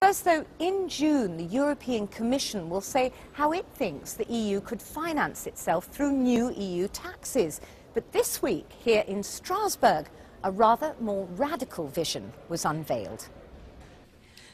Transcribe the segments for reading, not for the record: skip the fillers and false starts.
First, though, in June, the European Commission will say how it thinks the EU could finance itself through new EU taxes. But this week, here in Strasbourg, a rather more radical vision was unveiled.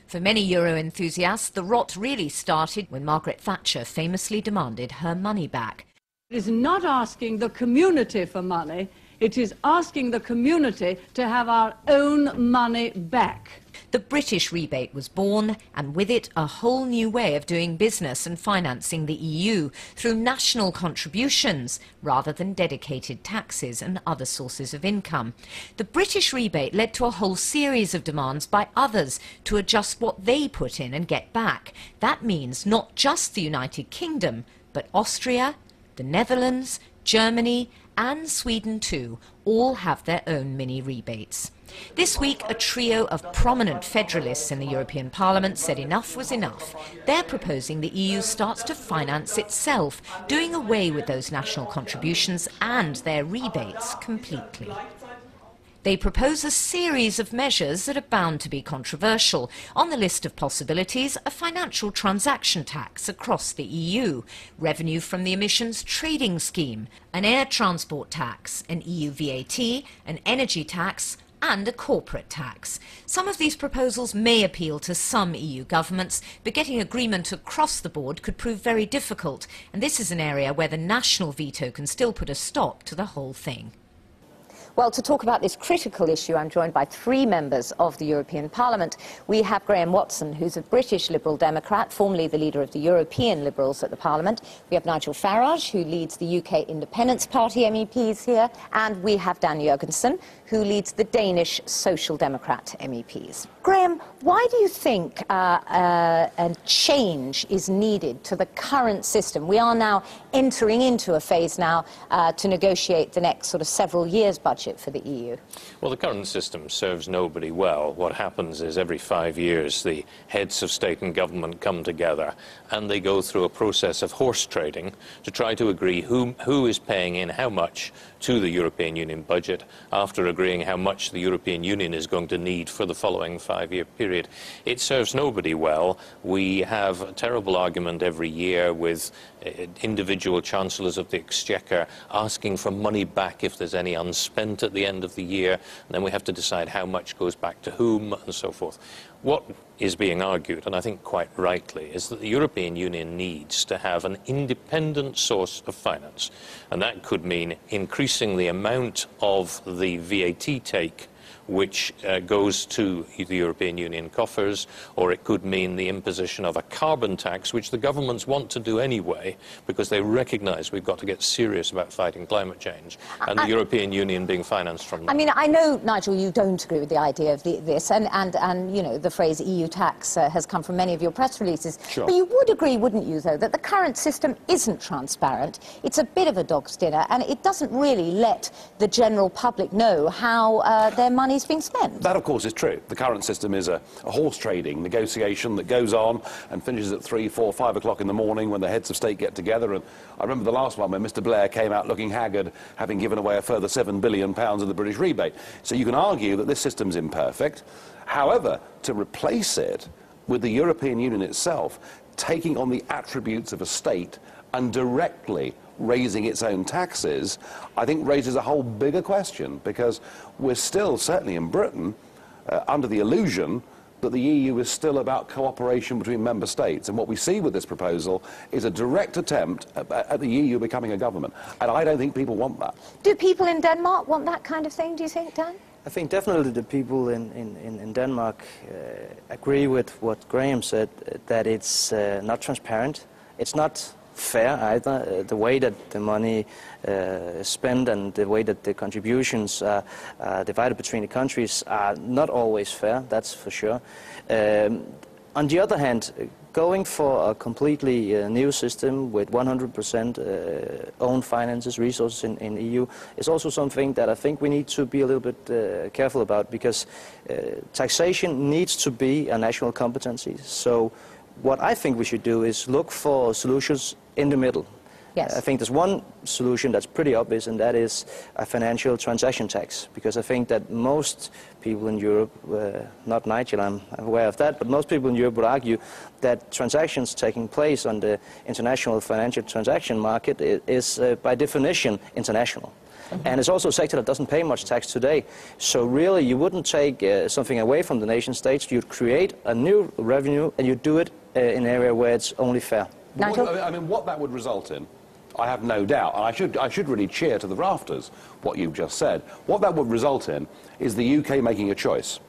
For many Euro enthusiasts, the rot really started when Margaret Thatcher famously demanded her money back. It is not asking the community for money, it is asking the community to have our own money back. The British rebate was born, and with it a whole new way of doing business and financing the EU through national contributions rather than dedicated taxes and other sources of income. The British rebate led to a whole series of demands by others to adjust what they put in and get back. That means not just the United Kingdom, but Austria, the Netherlands, Germany and Sweden too all have their own mini rebates. This week, a trio of prominent federalists in the European Parliament said enough was enough. They're proposing the EU starts to finance itself, doing away with those national contributions and their rebates completely. They propose a series of measures that are bound to be controversial. On the list of possibilities, a financial transaction tax across the EU, revenue from the emissions trading scheme, an air transport tax, an EU VAT, an energy tax, and a corporate tax. Some of these proposals may appeal to some EU governments, but getting agreement across the board could prove very difficult, and this is an area where the national veto can still put a stop to the whole thing. Well, to talk about this critical issue, I'm joined by three members of the European Parliament. We have Graham Watson, who's a British Liberal Democrat, formerly the leader of the European Liberals at the Parliament. We have Nigel Farage, who leads the UK Independence Party MEPs here. And we have Dan Jørgensen, who leads the Danish Social Democrat MEPs. Graham, why do you think a change is needed to the current system? We are now entering into a phase now to negotiate the next sort of several years' budget for the EU. Well, the current system serves nobody well. What happens is every 5 years the heads of state and government come together and they go through a process of horse trading to try to agree who is paying in how much to the European Union budget after agreeing how much the European Union is going to need for the following 5-year period. It serves nobody well. We have a terrible argument every year with individual chancellors of the exchequer asking for money back if there's any unspent at the end of the year, and then we have to decide how much goes back to whom and so forth. What is being argued, and I think quite rightly, is that the European Union needs to have an independent source of finance, and that could mean increasing the amount of the VAT take which goes to the European Union coffers, or it could mean the imposition of a carbon tax, which the governments want to do anyway, because they recognise we've got to get serious about fighting climate change, and the European Union being financed from that. I mean, I know, Nigel, you don't agree with the idea of this, and you know, the phrase EU tax has come from many of your press releases. Sure. But you would agree, wouldn't you, though, that the current system isn't transparent, it's a bit of a dog's dinner, and it doesn't really let the general public know how their money's being spent? That, of course, is true. The current system is a horse trading negotiation that goes on and finishes at 3, 4, 5 o'clock in the morning when the heads of state get together. And I remember the last one when Mr. Blair came out looking haggard, having given away a further £7 billion of the British rebate. So you can argue that this system's imperfect. However, to replace it with the European Union itself taking on the attributes of a state and directly raising its own taxes, I think raises a whole bigger question, because we're still, certainly in Britain, under the illusion that the EU is still about cooperation between member states. And what we see with this proposal is a direct attempt at the EU becoming a government. And I don't think people want that. Do people in Denmark want that kind of thing, do you think, Dan? I think definitely the people in Denmark agree with what Graham said, that it's not transparent. It's not fair either. The way that the money is spent and the way that the contributions are divided between the countries are not always fair, that's for sure. On the other hand, going for a completely new system with 100% own finances, resources in EU is also something that I think we need to be a little bit careful about, because taxation needs to be a national competency. So what I think we should do is look for solutions in the middle. Yes. I think there's one solution that's pretty obvious, and that is a financial transaction tax, because I think that most people in Europe, not Nigel, I'm aware of that, but most people in Europe would argue that transactions taking place on the international financial transaction market is by definition international. And it's also a sector that doesn't pay much tax today. So really, you wouldn't take something away from the nation states. You'd create a new revenue, and you'd do it in an area where it's only fair. Nigel? I mean, what that would result in, I have no doubt, and I should really cheer to the rafters what you've just said. What that would result in is the UK making a choice.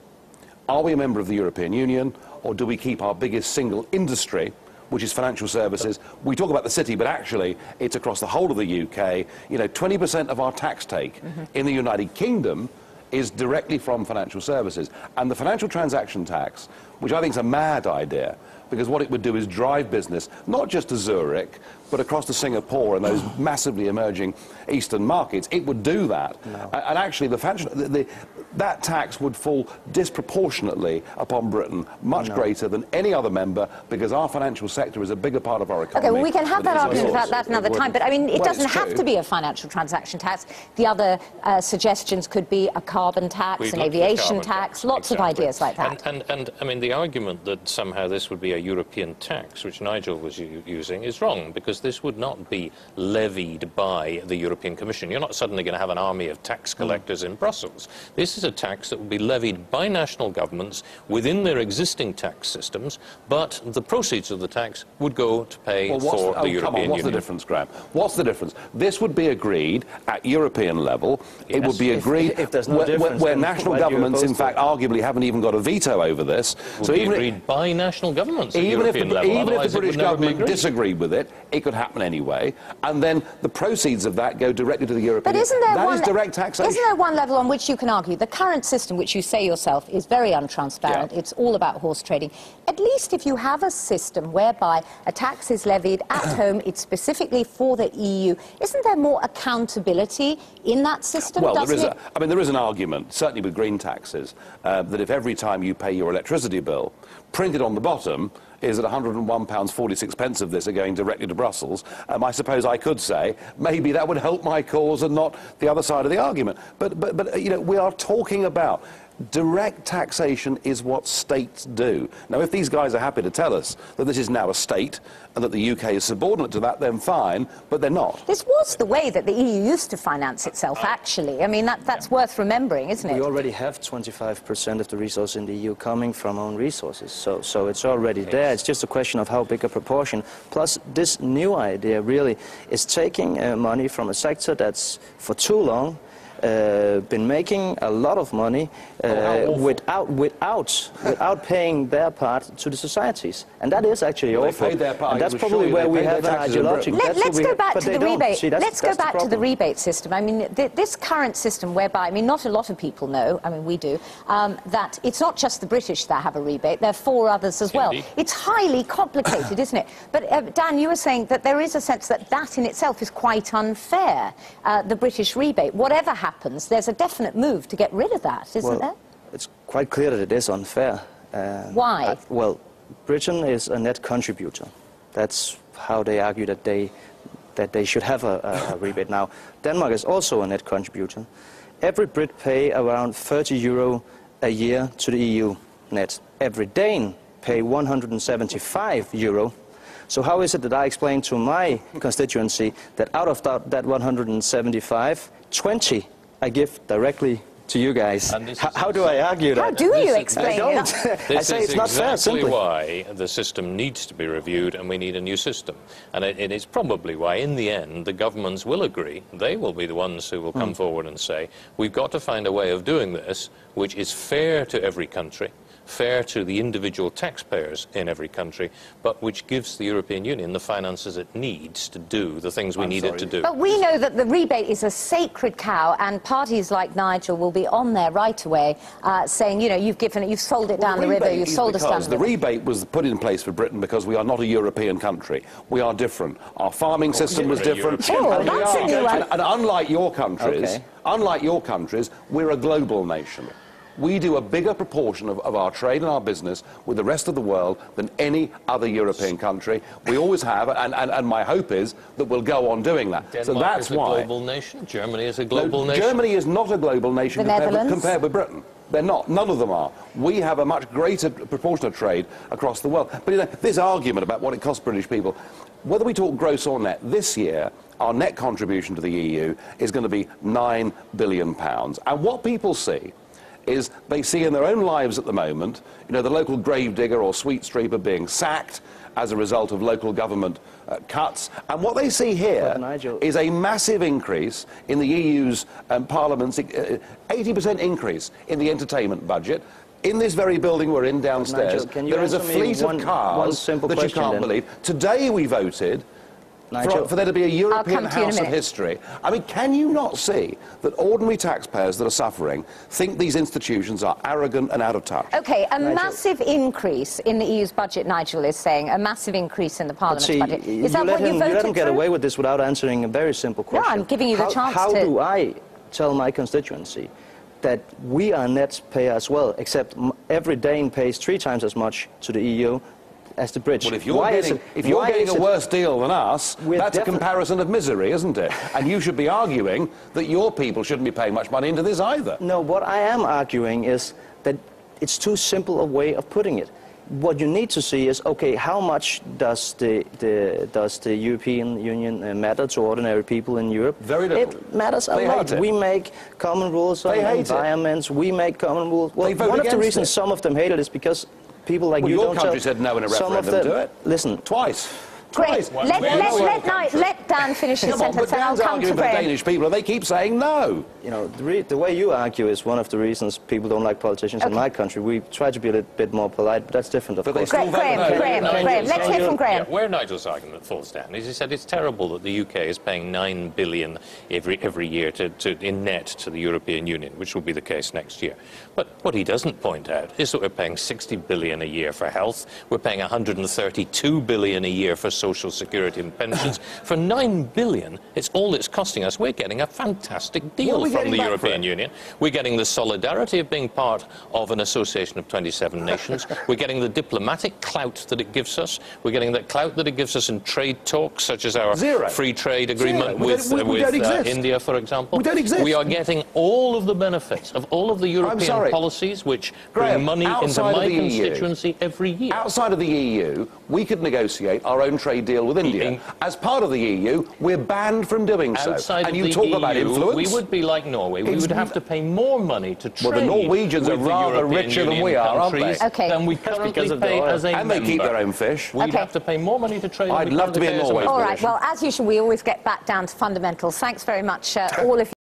Are we a member of the European Union, or do we keep our biggest single industry, which is financial services? We talk about the city, but actually it's across the whole of the UK. You know, 20% of our tax take in the United Kingdom is directly from financial services. And the financial transaction tax, which I think is a mad idea, because what it would do is drive business, not just to Zurich, but across to Singapore and those massively emerging eastern markets. It would do that. No. And actually, that tax would fall disproportionately upon Britain, much greater than any other member, because our financial sector is a bigger part of our economy. Okay, well, we can have that argument about that another time, but I mean, it doesn't have to be a financial transaction tax. The other suggestions could be a carbon tax, an aviation tax, lots of ideas like that. And I mean, the argument that somehow this would be a European tax, which Nigel was using, is wrong, because this would not be levied by the European Commission. You're not suddenly going to have an army of tax collectors in Brussels. This is a tax that will be levied by national governments within their existing tax systems, but the proceeds of the tax would go to pay for the European Union. What's the difference, Graham? What's the difference? This would be agreed at European level. Yes. It would be agreed if there's no difference, where national governments, in fact, arguably haven't even got a veto over this. So even agreed by national governments at European level. Even if the British government disagreed with it, it could happen anyway, and then the proceeds of that go directly to the European Union. That is direct taxation. Isn't there one level on which you can argue the current system, which you say yourself is very untransparent, it's all about horse trading? At least if you have a system whereby a tax is levied at home, it's specifically for the EU, isn't there more accountability in that system? Well, there is an argument, certainly with green taxes, that if every time you pay your electricity bill, printed on the bottom is that £101.46 of this are going directly to Brussels, I suppose I could say maybe that would help my cause and not the other side of the argument. But you know, we are talking about direct taxation is what states do. Now, if these guys are happy to tell us that this is now a state and that the UK is subordinate to that, then fine, but they're not. This was the way that the EU used to finance itself, actually. I mean, that's worth remembering, isn't it? We already have 25% of the resources in the EU coming from own resources, so it's already there. It's just a question of how big a proportion. Plus, this new idea really is taking money from a sector that's for too long been making a lot of money without paying their part to the societies, and that is actually awful. They paid their part, and that's probably where we have an ideology. Let's go back to the rebate. Let's go back to the rebate system. I mean, this current system, whereby, I mean, not a lot of people know. I mean, we do. That it's not just the British that have a rebate. There are 4 others as well. Indeed. It's highly complicated, isn't it? But Dan, you were saying that there is a sense that that in itself is quite unfair. The British rebate, whatever happens, there's a definite move to get rid of that, isn't there? It's quite clear that it is unfair. Why? Well, Britain is a net contributor. That's how they argue that they should have a rebate. Now, Denmark is also a net contributor. Every Brit pay around €30 a year to the EU net. Every Dane pay €175. So how is it that I explain to my constituency that out of that 175, 20 I give directly to you guys? How do I argue that? How do you explain it? I say it's not fair, simply. This is exactly why the system needs to be reviewed, and we need a new system. And it is probably why, in the end, the governments will agree. They will be the ones who will come forward and say, we've got to find a way of doing this which is fair to every country, fair to the individual taxpayers in every country, but which gives the European Union the finances it needs to do the things we need it to do. But we know that the rebate is a sacred cow, and parties like Nigel will be on there right away saying, you know, you've sold it down the river, you've sold us down the river. The rebate was put in place for Britain because we are not a European country. We are different. Our farming system was different. And unlike your countries, we're a global nation. We do a bigger proportion of our trade and our business with the rest of the world than any other European country. We always have, and my hope is that we'll go on doing that. Denmark so that's is a why. global nation. Germany is a global nation. Germany is not a global nation The compared with Britain. They're not. None of them are. We have a much greater proportion of trade across the world. But you know, this argument about what it costs British people, whether we talk gross or net, this year our net contribution to the EU is going to be £9 billion. And what people see is they see in their own lives at the moment, you know, the local gravedigger or sweet streeper being sacked as a result of local government cuts. And what they see here is a massive increase in the EU's Parliament's 80% increase in the entertainment budget. In this very building we're in downstairs, there is a fleet of cars that you can't believe. Today we voted for there to be a European House of History. I mean, can you not see that ordinary taxpayers that are suffering think these institutions are arrogant and out of touch? OK, massive increase in the EU's budget, Nigel is saying, a massive increase in the Parliament's budget. Is that what you voted for? You let him get away with this without answering a very simple question. No, I'm giving you the chance to... How do I tell my constituency that we are net payer as well, except every Dane pays 3 times as much to the EU as the British? Well, if you're getting a worse deal than us, that's a comparison of misery, isn't it? And you should be arguing that your people shouldn't be paying much money into this either. No, what I am arguing is that it's too simple a way of putting it. What you need to see is, okay, how much does the European Union matter to ordinary people in Europe? Very little. It matters a lot. We make common rules on environments. We make common rules. Well, one of the reasons some of them hate it is because people like you don't tell... Your country said no in a referendum, do it? Listen. Twice. Great. Let Dan finish his sentence and I'll come to Graham. The Danish people, and they keep saying no. You know, the way you argue is one of the reasons people don't like politicians in my country. We try to be a little bit more polite, but that's different, of course. Graham, let's hear from Graham. Yeah, where Nigel's argument falls down is he said it's terrible that the UK is paying £9 billion every year in net to the European Union, which will be the case next year. But what he doesn't point out is that we're paying £60 billion a year for health, we're paying £132 billion a year for social security and pensions. For £9 billion, it's all it's costing us. We're getting a fantastic deal from the European Union. We're getting the solidarity of being part of an association of 27 nations. We're getting the diplomatic clout that it gives us. We're getting the clout that it gives us in trade talks, such as our free trade agreement with India, for example. We don't exist. We are getting all of the benefits of all of the European policies which bring money into my constituency every year. Outside of the EU, we could negotiate our own trade deal with India. As part of the EU, we're banned from doing so. Outside and you of the talk EU, about influence. we would be like Norway. We would have to pay more money to trade. Well, the Norwegians are rather richer than we are, aren't they? Than we currently pay as a And they keep their own fish. We'd have to pay more money to trade. I'd love to be in Norway. All right, well, as usual, we always get back down to fundamentals. Thanks very much, all of you.